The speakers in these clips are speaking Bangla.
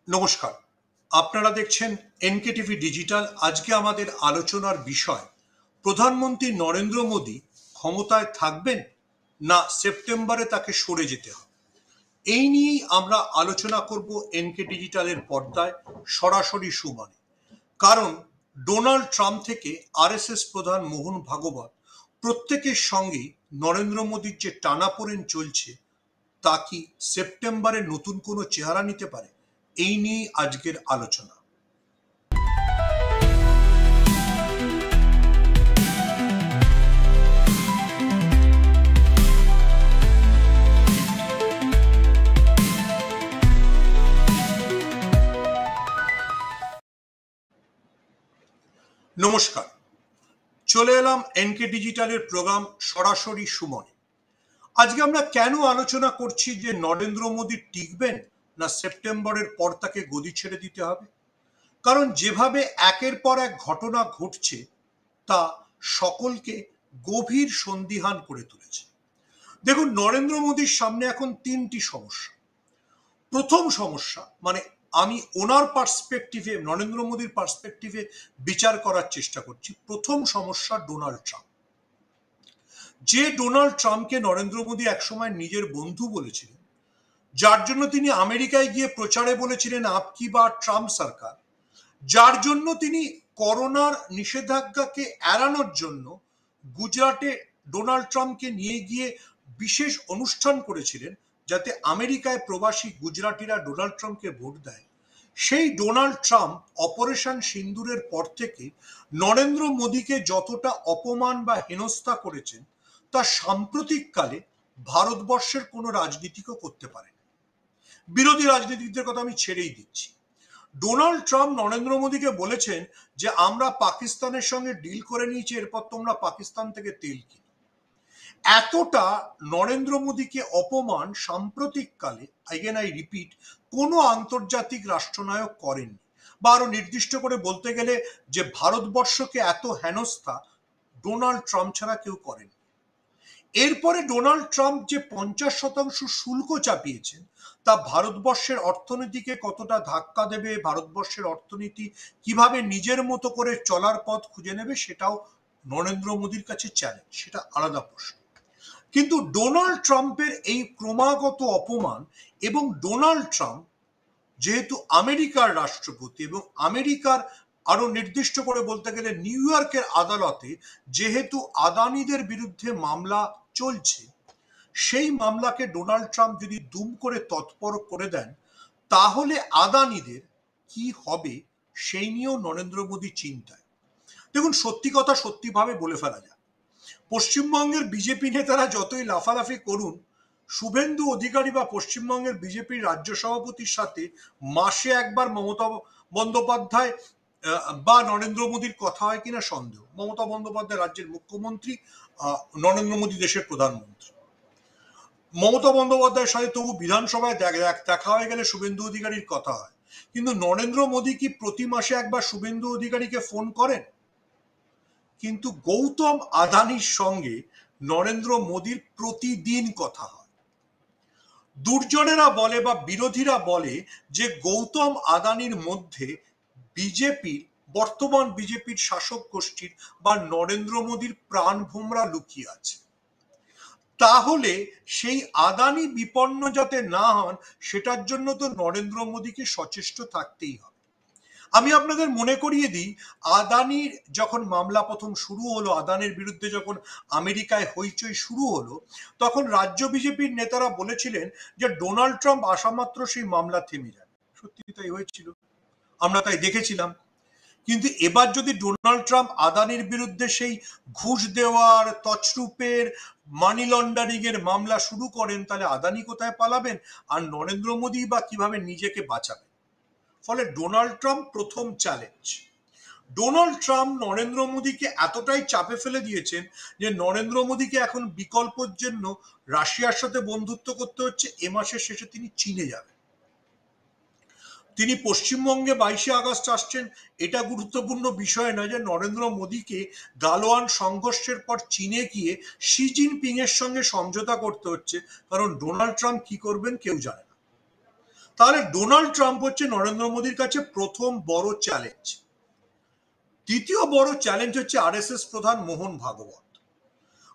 নমস্কার, আপনারা দেখছেন এনকেটিভি ডিজিটাল। আজকে আমাদের আলোচনার বিষয় প্রধানমন্ত্রী নরেন্দ্র মোদী ক্ষমতায় থাকবেন না সেপ্টেম্বরে তাকে সরে যেতে হবে। এই নিয়েই আমরা আলোচনা করব এনকে ডিজিটালের পর্দায় সরাসরি সুমনে। কারণ ডোনাল্ড ট্রাম্প থেকে আরএসএস প্রধান মোহন ভাগবত প্রত্যেকের সঙ্গেই নরেন্দ্র মোদীর যে টানাপোড়েন চলছে তা কি সেপ্টেম্বরে নতুন কোনো চেহারা নিতে পারে, এই নিয়ে আজকের আলোচনা। নমস্কার, চলে এলাম এনকে ডিজিটালের প্রোগ্রাম সরাসরি সুমনে। আজকে আমরা কেন আলোচনা করছি যে নরেন্দ্র মোদী টিকবেন না সেপ্টেম্বরের পর তাকে গদি ছেড়ে দিতে হবে। কারণ যেভাবে একের পর এক ঘটনা ঘটছে তা সকলকে গভীর সন্দিহান করে তুলেছে। দেখুন, নরেন্দ্র মোদীর সামনে এখন তিনটি সমস্যা। প্রথম সমস্যা, মানে আমি ওনার পার্সপেক্টিভে, নরেন্দ্র মোদীর পার্সপেক্টিভে বিচার করার চেষ্টা করছি। প্রথম সমস্যা ডোনাল্ড ট্রাম্প। যে ডোনাল্ড ট্রাম্পকে নরেন্দ্র মোদী একসময় নিজের বন্ধু বলেছিলেন, যার জন্য তিনি আমেরিকায় গিয়ে প্রচারে বলেছিলেন আপকি বা ট্রাম্প সরকার, যার জন্য তিনি করোনার নিষেধাজ্ঞাকে এড়ানোর জন্য গুজরাটে ডোনাল্ড ট্রাম্পকে নিয়ে গিয়ে বিশেষ অনুষ্ঠান করেছিলেন যাতে আমেরিকায় প্রবাসী গুজরাটিরা ডোনাল্ড ট্রাম্পকে ভোট দেয়। সেই ডোনাল্ড ট্রাম্প অপারেশন সিন্দুরের পর থেকে নরেন্দ্র মোদীকে যতটা অপমান বা হেনস্থা করেছেন তা সাম্প্রতিককালে ভারতবর্ষের কোনো রাজনীতিকও করতে পারেন। বিরোধী রাজনীতিকদের কথা আমি ছেড়েই দিচ্ছি। ডোনাল্ড ট্রাম্প নরেন্দ্র মোদীকে বলেছেন যে আমরা পাকিস্তানের সঙ্গে ডিল করে নিয়েছি, এরপর তোমরা পাকিস্তান থেকে তেল কিনো। এতটা নরেন্দ্র মোদীকে অপমান সাম্প্রতিককালে, again I repeat, কোনো আন্তর্জাতিক রাষ্ট্রনায়ক করেননি। বা আরো নির্দিষ্ট করে বলতে গেলে যে ভারতবর্ষকে এত হেনস্থা ডোনাল্ড ট্রাম্প ছাড়া কেউ করেনি। এরপরে ডোনাল্ড ট্রাম্প যে 50% শুল্ক চাপিয়েছেন তা ভারতবর্ষের অর্থনীতিকে কতটা ধাক্কা দেবে, ভারতবর্ষের অর্থনীতি কিভাবে নিজের মতো করে চলার পথ খুঁজে নেবে, সেটাও নরেন্দ্র মোদীর কাছে চ্যালেঞ্জ, সেটা আলাদা প্রশ্ন। কিন্তু ডোনাল্ড ট্রাম্পের এই ক্রমাগত অপমান, এবং ডোনাল্ড ট্রাম্প যেহেতু আমেরিকার রাষ্ট্রপতি এবং আমেরিকার আরো নির্দিষ্ট করে বলতে গেলে নিউ ইয়র্কের আদালতে যেহেতু আদানিদের বিরুদ্ধে মামলা চলছে, সেই মামলাকে ডোনাল্ড ট্রাম্প যদি দুম করে তৎপর করে দেন তাহলে আদানিদের কি হবে সেই নিয়েও নরেন্দ্র মোদী চিন্তায়। দেখুন, সত্যি কথা সত্যিভাবে বলে ফেলা যায়। পশ্চিমবঙ্গের বিজেপি নেতারা যতই লাফালাফি করুন, শুভেন্দু অধিকারী বা পশ্চিমবঙ্গের বিজেপির রাজ্য সভাপতির সাথে মাসে একবার মমতা বন্দ্যোপাধ্যায় বা নরেন্দ্র মোদীর কথা হয় কিনা সন্দেহ। মমতা বন্দ্যোপাধ্যায় রাজ্যের মুখ্যমন্ত্রী, নরেন্দ্র মোদী দেশের প্রধানমন্ত্রী। মমতা বন্দ্যোপাধ্যায়ের সাথে তবু বিধানসভায় দেখা হয়ে গেলে শুভেন্দু অধিকারীর কথা হয়, কিন্তু নরেন্দ্র মোদী কি প্রতি মাসে একবার শুভেন্দু অধিকারীকে ফোন করেন? কিন্তু গৌতম আদানির সঙ্গে নরেন্দ্র মোদীর প্রতিদিন কথা হয়। দুর্জনেরা বলে বা বিরোধীরা বলে যে গৌতম আদানির মধ্যে বিজেপির, বর্তমান বিজেপির শাসক গোষ্ঠীর বা নরেন্দ্র মোদীর প্রাণভোমরা লুকিয়ে আছে। তাহলে সেই আদানি বিপন্ন যাতে না হন সেটার জন্য তো নরেন্দ্র মোদীকে সচেষ্ট থাকতেই হবে। আমি আপনাদের মনে করিয়ে দিই, আদানির যখন মামলা প্রথম শুরু হলো, আদানির বিরুদ্ধে যখন আমেরিকায় হইচই শুরু হলো, তখন রাজ্য বিজেপির নেতারা বলেছিলেন যে ডোনাল্ড ট্রাম্প আসা মাত্র সেই মামলা থেমে যাবে। সত্যি তাই হয়েছিল, আমরা তাই দেখেছিলাম। কিন্তু এবার যদি ডোনাল্ড ট্রাম্প আদানির বিরুদ্ধে সেই ঘুষ দেওয়ার, তছরূপের, মানি লন্ডারিং এর মামলা শুরু করেন, তাহলে আদানি কোথায় পালাবেন আর নরেন্দ্র মোদী বা কিভাবে নিজেকে বাঁচাবেন? ফলে ডোনাল্ড ট্রাম্প প্রথম চ্যালেঞ্জ। ডোনাল্ড ট্রাম্প নরেন্দ্র মোদীকে এতটাই চাপে ফেলে দিয়েছেন যে নরেন্দ্র মোদীকে এখন বিকল্পের জন্য রাশিয়ার সাথে বন্ধুত্ব করতে হচ্ছে। এ মাসের শেষে তিনি চীনে যাবেন। তিনি পশ্চিমবঙ্গে 22শে আগস্ট আসছেন, এটা গুরুত্বপূর্ণ বিষয় নয় যে নরেন্দ্র মোদীকে গালওয়ান সংঘর্ষের পর চীনে গিয়ে শি জিনপিং এর সঙ্গে সমঝোতা করতে হচ্ছে, কারণ ডোনাল্ড ট্রাম্প কি করবেন কেউ জানে না। তাহলে ডোনাল্ড ট্রাম্প হচ্ছে নরেন্দ্র মোদীর কাছে প্রথম বড় চ্যালেঞ্জ। দ্বিতীয় বড় চ্যালেঞ্জ হচ্ছে আরএসএস প্রধান মোহন ভাগবত।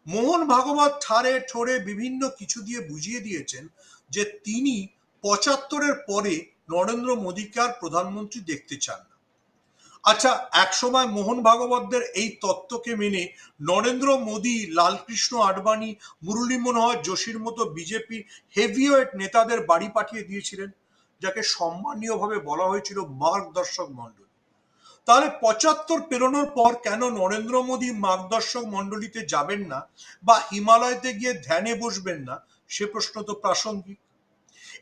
মোহন ভাগবত ঠারে ঠোরে বিভিন্ন কিছু দিয়ে বুঝিয়ে দিয়েছেন যে তিনি ৭৫-এর পরে নরেন্দ্র মোদীকে আর প্রধানমন্ত্রী দেখতে চান না। আচ্ছা, একসময় মোহন ভাগবতদের এই তত্ত্বকে মেনে নরেন্দ্র মোদী, লালকৃষ্ণ আডবাণী, মুরলী মনোহর যোশীর মতো বিজেপির হেভিওয়েট নেতাদের বাড়ি পাঠিয়ে দিয়েছিলেন, যাকে সম্মানীয়ভাবে বলা হয়েছিল মার্গদর্শক মণ্ডলী। তাহলে ৭৫ পেরোনোর পর কেন নরেন্দ্র মোদী মার্গদর্শক মণ্ডলীতে যাবেন না বা হিমালয়তে গিয়ে ধ্যানে বসবেন না, সে প্রশ্ন তো প্রাসঙ্গিক।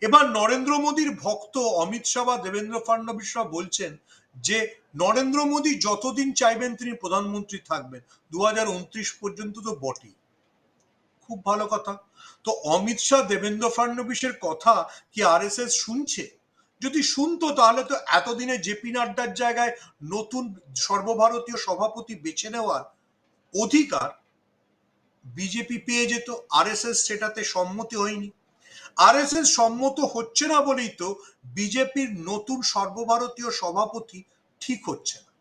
এবার নরেন্দ্র মোদীর ভক্ত অমিত শাহ বা দেবেন্দ্র ফডনবিসরা বলছেন যে নরেন্দ্র মোদী যতদিন চাইবেন তিনি প্রধানমন্ত্রী থাকবেন, ২০২৯ পর্যন্ত তো বটেই। খুব ভালো কথা। তো অমিত শাহ, দেবেন্দ্র ফডনবিসের কথা কি আরএসএস শুনছে? যদি শুনতো তাহলে তো এতদিনে জেপি নাড্ডার জায়গায় নতুন সর্বভারতীয় সভাপতি বেছে নেওয়ার অধিকার বিজেপি পেয়ে যেত। আরএসএস সেটাতে সম্মতি হয়নি। আরএসএস সম্মত হচ্ছে না বলেই তো বিজেপির নতুন সর্বভারতীয় সভাপতি ঠিক হচ্ছে না।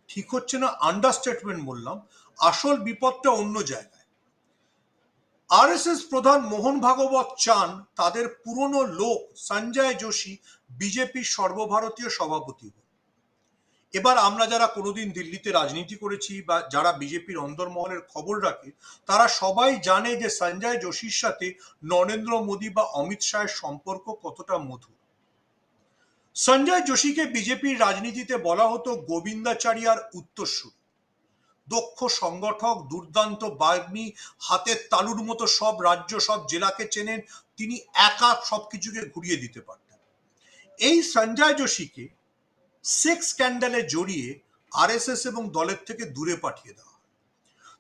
ঠিক হচ্ছে না আন্ডারস্টেটমেন্ট বললাম, আসল বিপদটা অন্য জায়গায়। আরএসএস প্রধান মোহন ভাগবত চান তাদের পুরনো লোক সঞ্জয় যোশী বিজেপির সর্বভারতীয় সভাপতি হোক। এবার আমরা যারা কোনোদিন দিল্লিতে রাজনীতি করেছি বা যারা বিজেপির অন্দরমহলের খবর রাখে, তারা সবাই জানে যে সঞ্জয় যোশীর সাথে নরেন্দ্র মোদী বা অমিত শাহের সম্পর্ক কতটা মধুর। সঞ্জয় যোশীকে বিজেপির রাজনীতিতে বলা হতো গোবিন্দাচারিয়ার উত্তরসূরি। দক্ষ সংগঠক, দুর্দান্ত বাগ্মী, হাতের তালুর মতো সব রাজ্য, সব জেলাকে চেনেন, তিনি একা সবকিছুকে ঘুরিয়ে দিতে পারতেন। এই সঞ্জয় যোশীকে সেক্স স্ক্যান্ডালে জড়িয়ে আরএসএস এবং দলের থেকে দূরে পাঠিয়ে দেওয়া।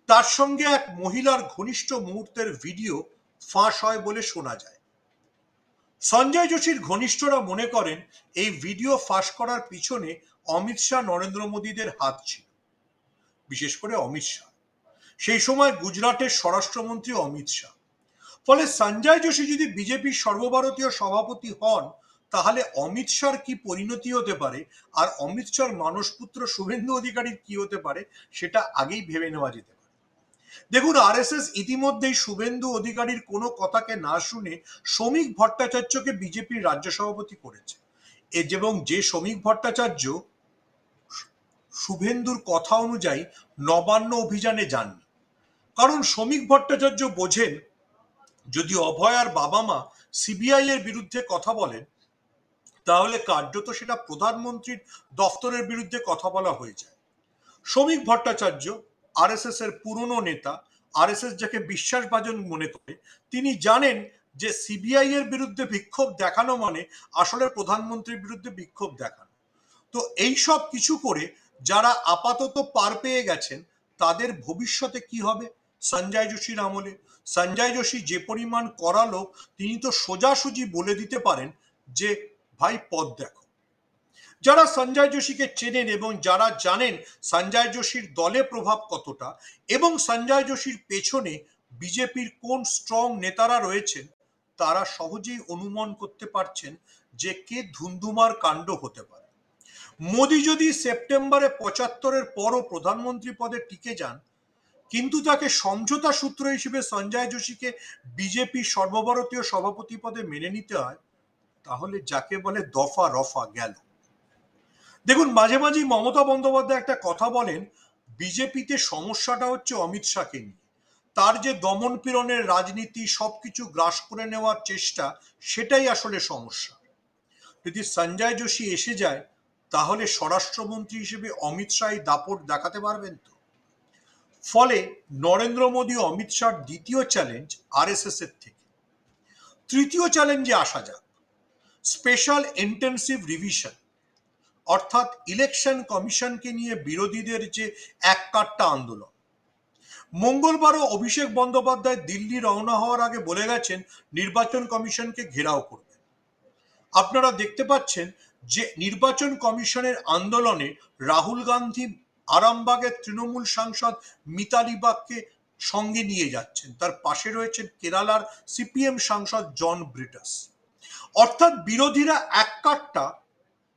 তার সঙ্গে এক মহিলার ঘনিষ্ঠ মুহূর্তের ভিডিও ফাঁস হয় বলে শোনা যায়। সঞ্জয় যোশীর ঘনিষ্ঠরা মনে করেন এই ভিডিও ফাঁস করার পিছনে অমিত শাহ, নরেন্দ্র মোদীদের হাত ছিল, বিশেষ করে অমিত শাহ। সেই সময় গুজরাটের স্বরাষ্ট্রমন্ত্রী অমিত শাহ। ফলে সঞ্জয় যোশী যদি বিজেপির সর্বভারতীয় সভাপতি হন, তাহলে অমিত শাহর কি পরিণতি হতে পারে আর অমিত শাহর মানসপুত্র শুভেন্দু অধিকারীর কি হতে পারে, সেটা আগেই ভেবে নেওয়া যেতে পারে। দেখুন, আরএসএস ইতিমধ্যেই শুভেন্দু অধিকারীর কোনো কথাকে না শুনে শ্রমিক ভট্টাচার্যকে বিজেপির রাজ্য সভাপতি করেছে, এবং যে শ্রমিক ভট্টাচার্য শুভেন্দুর কথা অনুযায়ী নবান্ন অভিযানে যাননি। কারণ শ্রমিক ভট্টাচার্য বোঝেন যদি অভয়ার বাবা মা সিবিআই এর বিরুদ্ধে কথা বলেন, তাহলে কার্যত সেটা প্রধানমন্ত্রীর দফতরের বিরুদ্ধে কথা বলা হয়ে যায়। শ্রমিক ভট্টাচার্য আরএসএস এর পুরনো নেতা, আরএসএস যাকে বিশ্বাসভাজন মনে করে, তিনি জানেন যে সিবিআই এর বিরুদ্ধে বিক্ষোভ দেখানো মানে আসলে প্রধানমন্ত্রীর বিরুদ্ধে বিক্ষোভ দেখানো। তো এই সব কিছু করে যারা আপাতত পার পেয়ে গেছেন, তাদের ভবিষ্যতে কি হবে? সঞ্জয় যোশীর আমলে সঞ্জয় যোশী যে পরিমাণ করালো, তিনি তো সোজাসুজি বলে দিতে পারেন যে ভাই পথ দেখো। যারা সঞ্জয় যোশীকে চেনেন এবং যারা জানেন সঞ্জয় যোশীর দলে প্রভাব কতটা এবং সঞ্জয় যোশীর পেছনে বিজেপির কোন স্ট্রং নেতারা রয়েছেন, তারা সহজেই অনুমান করতে পারছেন যে কে ধুন্ধুমার কাণ্ড হতে পারে। মোদী যদি সেপ্টেম্বরে ৭৫-এর পরও প্রধানমন্ত্রী পদে টিকে যান, কিন্তু তাকে সমঝোতা সূত্র হিসেবে সঞ্জয় যোশীকে বিজেপির সর্বভারতীয় সভাপতি পদে মেনে নিতে হয়, তাহলে যাকে বলে দফা রফা গেল। দেখুন, মাঝে মাঝেই মমতা বন্দ্যোপাধ্যায় একটা কথা বলেন, বিজেপিতে সমস্যাটা হচ্ছে অমিত শাহকে নিয়ে। তার যে দমন পীড়নের রাজনীতি, সবকিছু গ্রাস করে নেওয়ার চেষ্টা, সেটাই আসলে সমস্যা। যদি সঞ্জয় যোশী এসে যায়, তাহলে স্বরাষ্ট্রমন্ত্রী হিসেবে অমিত শাহ দাপট দেখাতে পারবেন তো? ফলে নরেন্দ্র মোদী, অমিত শাহর দ্বিতীয় চ্যালেঞ্জ আরএসএস এর থেকে। তৃতীয় চ্যালেঞ্জে আসা যাক, স্পেশাল ইন্টেনসিভ রিভিশন, অর্থাৎ ইলেকশন কমিশনকে নিয়ে বিরোধীদের যে এক কাট্টা আন্দোলন। মঙ্গলবারও অভিষেক বন্দ্যোপাধ্যায় দিল্লি রওনা হওয়ার আগে বলে গেছেন নির্বাচন কমিশনকে ঘেরাও করবেন। আপনারা দেখতে পাচ্ছেন যে নির্বাচন কমিশনের আন্দোলনে রাহুল গান্ধী আরামবাগের তৃণমূল সাংসদ মিতালি বাগকে সঙ্গে নিয়ে যাচ্ছেন, তার পাশে রয়েছেন কেরালার সিপিএম সাংসদ জন ব্রিটাস। অর্থাৎ বিরোধীরা এক কাট্টা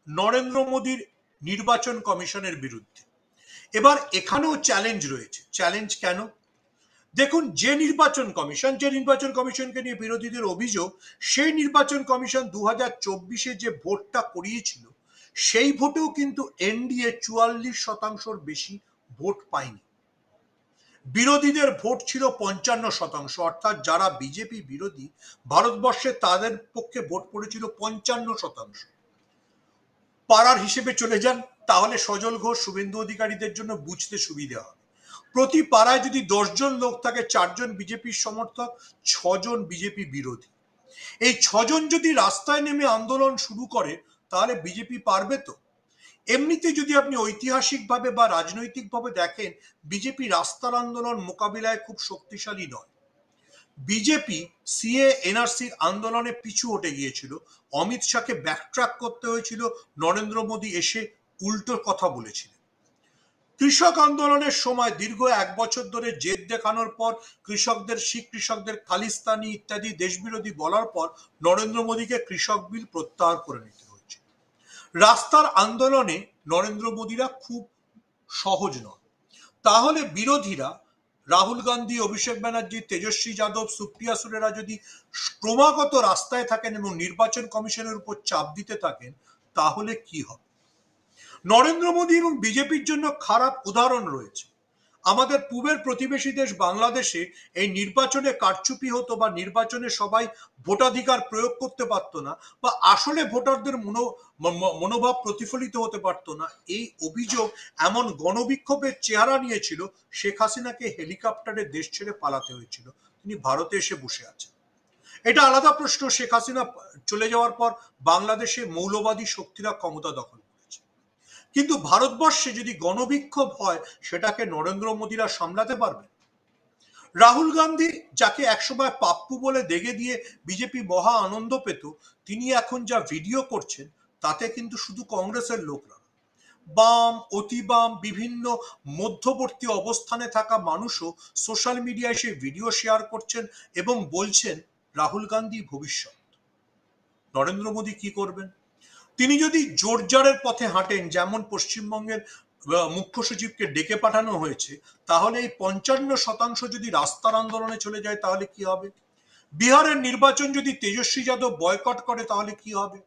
নরেন্দ্র মোদীর নির্বাচন কমিশনের বিরুদ্ধে। এবার এখানেও চ্যালেঞ্জ রয়েছে। চ্যালেঞ্জ কেন? দেখুন, যে নির্বাচন কমিশনকে নিয়ে বিরোধীদের অভিযোগ, সেই নির্বাচন কমিশন 2024-এ যে ভোটটা করিয়েছিল, সেই ভোটেও কিন্তু এনডিএ 44% বেশি ভোট পায়নি। বিরোধীদের ভোট ছিল 55%, অর্থাৎ যারা বিজেপি বিরোধী ভারতবর্ষে তাদের পক্ষে ভোট পড়েছিল 55%। পাড়ার হিসেবে চলে যান, তাহলে সজল ঘোষ, শুভেন্দু অধিকারীদের জন্য বুঝতে সুবিধা হবে। প্রতি পাড়ায় যদি 10 জন লোক থাকে, 4 জন বিজেপির সমর্থক, 6 জন বিজেপি বিরোধী। এই 6 জন যদি রাস্তায় নেমে আন্দোলন শুরু করে, তাহলে বিজেপি পারবে তো? এমনিতে যদি আপনি ঐতিহাসিকভাবে বা রাজনৈতিকভাবে দেখেন, বিজেপি রাস্তার আন্দোলন মোকাবিলায় খুব শক্তিশালী নয়। বিজেপি সিএ এনআরসির আন্দোলনে পিছু হটে গিয়েছিল, অমিত শাহকে ব্যাকট্র্যাক করতে হয়েছিল, নরেন্দ্র মোদী এসে উল্টো কথা বলেছিলেন। কৃষক আন্দোলনের সময় দীর্ঘ 1 বছর ধরে জেদ দেখানোর পর, শিখ কৃষকদের খালিস্তানি ইত্যাদি দেশবিরোধী বলার পর নরেন্দ্র মোদীকে কৃষক বিল প্রত্যাহার করে নিতে হয়েছে। রাস্তার আন্দোলনে নরেন্দ্র মোদীরা খুব সহজ নয়। তাহলে বিরোধীরা রাহুল গান্ধী, অভিষেক ব্যানার্জি, তেজস্বী যাদব, সুপ্রিয়া সুরেরা যদি ক্রমাগত রাস্তায় থাকেন এবং নির্বাচন কমিশনের উপর চাপ দিতে থাকেন, তাহলে কি হবে? নরেন্দ্র মোদী এবং বিজেপির জন্য খারাপ উদাহরণ রয়েছে। আমাদের পূবের প্রতিবেশী দেশ বাংলাদেশে এই নির্বাচনে কারচুপি হতো, বা নির্বাচনে সবাই ভোটাধিকার প্রয়োগ করতে পারত না, বা আসলে ভোটারদের মনোভাব প্রতিফলিত হতে পারত না। এই অভিযোগ এমন গণবিক্ষোভের চেহারা নিয়েছিল, শেখ হাসিনাকে হেলিকপ্টারে দেশ ছেড়ে পালাতে হয়েছিল। তিনি ভারতে এসে বসে আছেন। এটা আলাদা প্রশ্ন, শেখ হাসিনা চলে যাওয়ার পর বাংলাদেশে মৌলবাদী শক্তিরা ক্ষমতা দখল করেছে। কিন্তু ভারতবর্ষে যদি গণবিক্ষোভ হয়, সেটাকে নরেন্দ্র মোদীরা সামলাতে পারবে? রাহুল গান্ধী, যাকে একসময় পাপ্পু বলে দেগে দিয়ে বিজেপি মহা আনন্দ পেত, তিনি এখন যা ভিডিও করছেন, তাতে কিন্তু শুধু কংগ্রেসের লোকরা, বাম, অতি বাম, বিভিন্ন মধ্যবর্তী অবস্থানে থাকা মানুষও সোশ্যাল মিডিয়ায় সেই ভিডিও শেয়ার করছেন এবং বলছেন রাহুল গান্ধী ভবিষ্যৎ। নরেন্দ্র মোদী কি করবেন? তিনি যদি জোরজারের পথে হাঁটেন, যেমন পশ্চিমবঙ্গের মুখ্য সচিবকে ডেকে পাঠানো হয়েছে, তাহলে এই 55% যদি রাস্তার আন্দোলনে চলে যায়, তাহলে কি হবে? বিহারের নির্বাচন যদি তেজস্বী যাদব বয়কট করে, তাহলে কি হবে?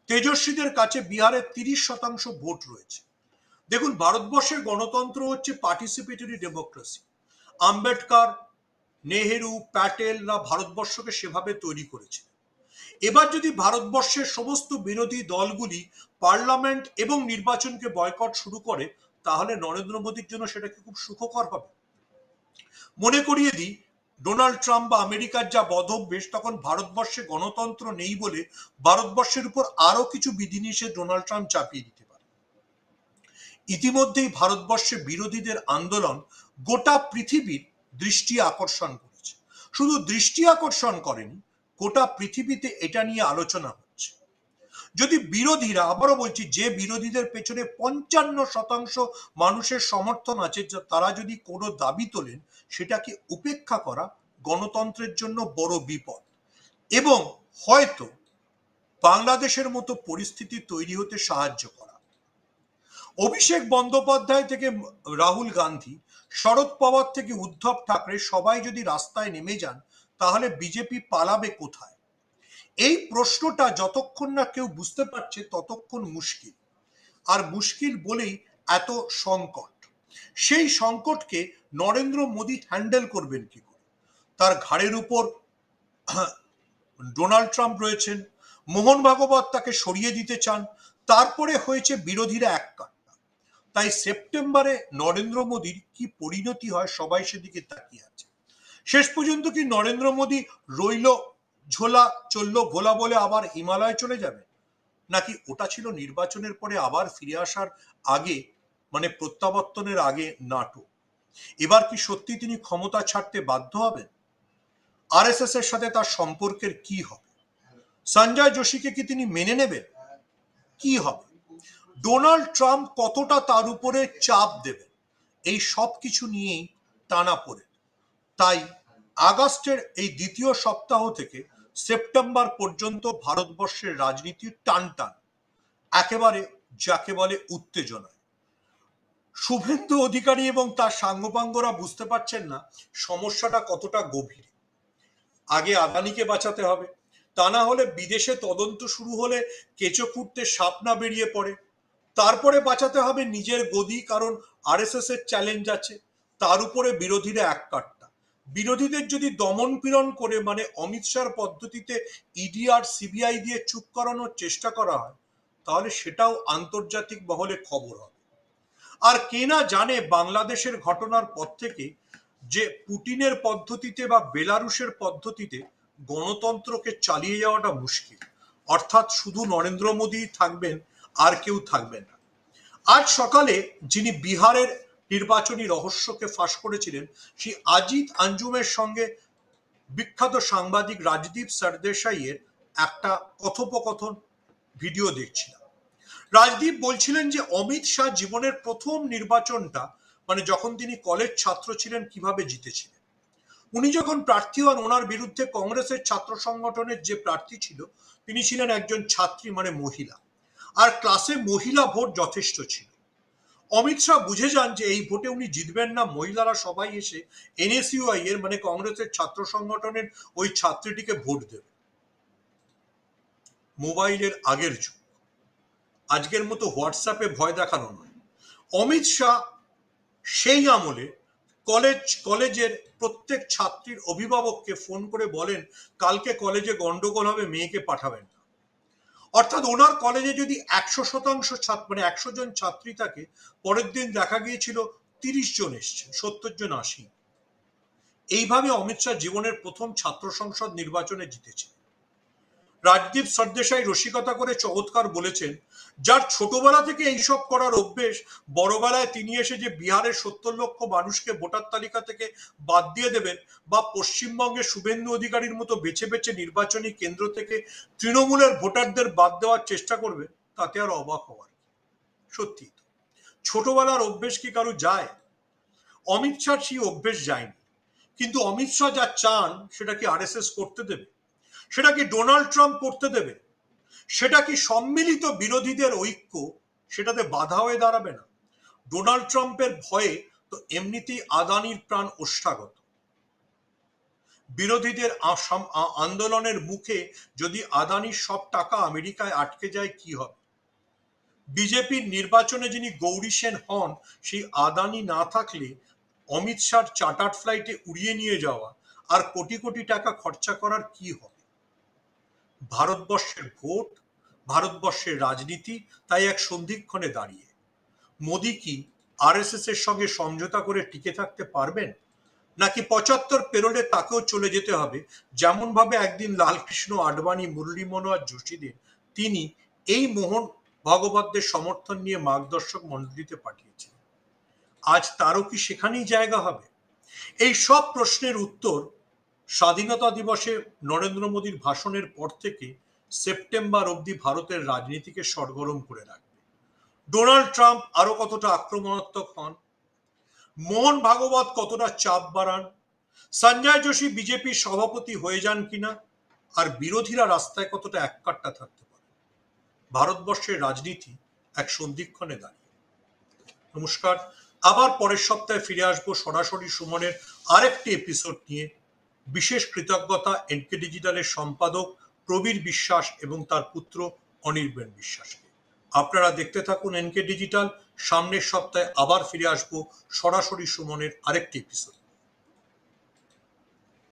তেজস্বীদের কাছে বিহারের 30% ভোট রয়েছে। দেখুন, ভারতবর্ষের গণতন্ত্র হচ্ছে পার্টিসিপেটরি ডেমোক্রেসি। আম্বেদকর, নেহেরু, প্যাটেলরা ভারতবর্ষকে সেভাবে তৈরি করেছে। এবার যদি ভারতবর্ষের সমস্ত বিরোধী দলগুলি পার্লামেন্ট এবং নির্বাচনকে বয়কট শুরু করে, তাহলে নরেন্দ্র মোদীর জন্য সেটা কি খুব সুখকর হবে? মনে করিয়ে দিই, ডোনাল্ড ট্রাম্প বা আমেরিকার যা বদভ্যেস, তখন ভারতবর্ষে গণতন্ত্র নেই বলে ভারতবর্ষের উপর আরো কিছু বিধিনিষেধ ডোনাল্ড ট্রাম্প চাপিয়ে দিতে পারে। ইতিমধ্যেই ভারতবর্ষে বিরোধীদের আন্দোলন গোটা পৃথিবীর দৃষ্টি আকর্ষণ করেছে। শুধু দৃষ্টি আকর্ষণ করেনি, গোটা পৃথিবীতে এটা নিয়ে আলোচনা হচ্ছে। যদি বিরোধীরা, আবারও বলছি, যে বিরোধীদের পেছনে 55% মানুষের সমর্থন আছে, তারা যদি কোনো দাবি তোলেন, সেটাকে উপেক্ষা করা গণতন্ত্রের জন্য বড় বিপদ, এবং হয়তো বাংলাদেশের মতো পরিস্থিতি তৈরি হতে সাহায্য করা। অভিষেক বন্দ্যোপাধ্যায় থেকে রাহুল গান্ধী, শরদ পাওয়ার থেকে উদ্ধব ঠাকরে সবাই যদি রাস্তায় নেমে যান, তাহলে বিজেপি পালাবে কোথায়? এই প্রশ্নটা যতক্ষণ না কেউ বুঝতে পারছে, ততক্ষণ মুশকিল। আর মুশকিল বলেই এত সংকট। সেই সংকটকে নরেন্দ্র মোদী হ্যান্ডেল করবেন কি করে? তার ঘাড়ের উপর ডোনাল্ড ট্রাম্প রয়েছেন, মোহন ভাগবত তাকে সরিয়ে দিতে চান, তারপরে হয়েছে বিরোধীরা এক কাট্টা। তাই সেপ্টেম্বরে নরেন্দ্র মোদীর কি পরিণতি হয়, সবাই সেদিকে তাকিয়ে আছে। শেষ পর্যন্ত কি নরেন্দ্র মোদী রইল ঝোলা, চলল ভোলা বলে আবার হিমালয়ে চলে যাবে? নাকি ওটা ছিল নির্বাচনের পরে আবার ফিরে আসার আগে, মানে প্রত্যাবর্তনের আগে নাটক? এবার কি সত্যি তিনি ক্ষমতা ছাড়তে বাধ্য হবেন? আরএসএস এর সাথে তার সম্পর্কের কি হবে? সঞ্জয় যোশীকে কি তিনি মেনে নেবেন? কি হবে? ডোনাল্ড ট্রাম্প কতটা তার উপরে চাপ দেবেন? এই সব কিছু নিয়েই টানাপোড়েন। তাই আগস্টের এই দ্বিতীয় সপ্তাহ থেকে সেপ্টেম্বর পর্যন্ত ভারতবর্ষের রাজনীতি টান টান, একেবারে যাকে বলে উত্তেজনায়। শুভেন্দু অধিকারী এবং তার সাঙ্গপাঙ্গরা বুঝতে পারছেন না সমস্যাটা কতটা গভীর। আগে আদানিকে বাঁচাতে হবে, তা না হলে বিদেশে তদন্ত শুরু হলে কেঁচো খুঁড়তে সাপ না বেরিয়ে পড়ে। তারপরে বাঁচাতে হবে নিজের গদি, কারণ আরএসএস এর চ্যালেঞ্জ আছে। তার উপরে বিরোধীরা এক কাট্টা। বিরোধীদের যদি দমন পীড়ন করে, মানে অমিত শাহর পদ্ধতিতে ইডি আর সিবিআই দিয়ে চুপ করানোর চেষ্টা করা হয়, তাহলে সেটাও আন্তর্জাতিক মহলে খবর হবে। আর কে না জানে বাংলাদেশের ঘটনার পর থেকে যে পুটিনের পদ্ধতিতে বা বেলারুশের পদ্ধতিতে গণতন্ত্রকে চালিয়ে যাওয়াটা মুশকিল। অর্থাৎ শুধু নরেন্দ্র মোদী থাকবেন, আর কেউ থাকবেন না। আজ সকালে যিনি বিহারের নির্বাচনী রহস্যকে ফাঁস করেছিলেন, সেই আজিত আঞ্জুমের সঙ্গে বিখ্যাত সাংবাদিক রাজদীপ সরদেশাইয়ের একটা কথোপকথন ভিডিও দেখছিলাম। রাজদীপ বলছিলেন যে অমিত শাহ জীবনের প্রথম নির্বাচনটা, মানে যখন তিনি কলেজ ছাত্র ছিলেন, কিভাবে জিতেছিলেন। উনি যখন প্রার্থী হন, ওনার বিরুদ্ধে কংগ্রেসের ছাত্র সংগঠনের যে প্রার্থী ছিল, তিনি ছিলেন একজন ছাত্রী, মানে মহিলা। আর ক্লাসে মহিলা ভোট যথেষ্ট ছিল। অমিত শাহ বুঝে যান যে এই ভোটে উনি জিতবেন না, মহিলারা সবাই এসে এনএসইউআই এর, মানে কংগ্রেসের ছাত্র সংগঠনের ওই ছাত্রীটিকে ভোট দেবে। মোবাইলের আগের যুগ, আজকের মতো হোয়াটসঅ্যাপে ভয় দেখানো নয়। অমিত শাহ সেই আমলে কলেজের প্রত্যেক ছাত্রীর অভিভাবককে ফোন করে বলেন, কালকে কলেজে গন্ডগোল হবে, মেয়েকে পাঠাবেন না। অর্থাৎ ওনার কলেজে যদি 100% ছাত্র, মানে 100 জন ছাত্রী থাকে, পরের দিন দেখা গিয়েছিল 30 জন এসছে, 70 জন আসেনি। এইভাবে অমিত শাহ জীবনের প্রথম ছাত্র সংসদ নির্বাচনে জিতেছে। রাজদীপ সরদেশাই রসিকতা করে চমৎকার বলেছেন, যার ছোটবেলা থেকে এইসব করার অভ্যেস, বড়বেলায় তিনি এসে যে বিহারের 70 লক্ষ মানুষকে ভোটার তালিকা থেকে বাদ দিয়ে দেবেন, বা পশ্চিমবঙ্গে শুভেন্দু অধিকারীর মতো বেছে বেছে নির্বাচনী কেন্দ্র থেকে তৃণমূলের ভোটারদের বাদ দেওয়ার চেষ্টা করবে, তাতে আর অবাক হওয়ার। সত্যি তো, ছোটবেলার অভ্যেস কি কারো যায়? অমিত শাহ সেই অভ্যেস যায়নি। কিন্তু অমিত শাহ যা চান, সেটা কি আরএসএস করতে দেবে? সেটা কি ডোনাল্ড ট্রাম্প করতে দেবে? সেটা কি সম্মিলিত বিরোধীদের ঐক্য সেটাতে বাধা হয়ে দাঁড়াবে না? ডোনাল্ড ট্রাম্পের ভয়ে তো এমনিতেই আদানির প্রাণ ওষ্ঠাগত। বিরোধীদের আন্দোলনের মুখে যদি আদানির সব টাকা আমেরিকায় আটকে যায়, কি হবে? বিজেপির নির্বাচনে যিনি গৌরী সেন হন, সেই আদানি না থাকলে অমিত শাহর চার্টার্ড ফ্লাইটে উড়িয়ে নিয়ে যাওয়া আর কোটি কোটি টাকা খরচা করার কি হবে? ভারতবর্ষের ভোট, ভারতবর্ষের রাজনীতি তাই এক সন্ধিক্ষণে দাঁড়িয়ে। মোদী কি আরএসএস এর সঙ্গে সমঝোতা করে টিকে থাকতে পারবেন, নাকি 75 পেরোলে তাকেও চলে যেতে হবে, যেমন ভাবে একদিন লালকৃষ্ণ আডবাণী, মুরলী মনোহর যোশীদের তিনি এই মোহন ভগবতদের সমর্থন নিয়ে মার্গদর্শক মণ্ডলীতে পাঠিয়েছেন। আজ তারও কি সেখানেই জায়গা হবে? এই সব প্রশ্নের উত্তর স্বাধীনতা দিবসে নরেন্দ্র মোদীর ভাষণের পর থেকে সেপ্টেম্বর অবধি ভারতের রাজনীতিকে সরগরম করে রাখবে। ডোনাল্ড ট্রাম্প আরো কতটা আক্রমণাত্মক হন, মোহন ভাগবত কতটা চাপ বাড়ান, সঞ্জয় যোশী বিজেপির সভাপতি হয়ে যান কিনা, আর বিরোধীরা রাস্তায় কতটা এককাট্টা থাকতে পারে। ভারতবর্ষের রাজনীতি এক সন্ধিক্ষণে দাঁড়িয়ে। নমস্কার, আবার পরের সপ্তাহে ফিরে আসবো সরাসরি সুমনের আরেকটি এপিসোড নিয়ে। বিশেষ কৃতজ্ঞতা এনকে ডিজিটালের সম্পাদক প্রবীর বিশ্বাস এবং তার পুত্র অনির্বাণ বিশ্বাসকে। আপনারা দেখতে থাকুন এনকে ডিজিটাল। সামনের সপ্তাহে আবার ফিরে আসবো সরাসরি সুমনের আরেকটি এপিসোড।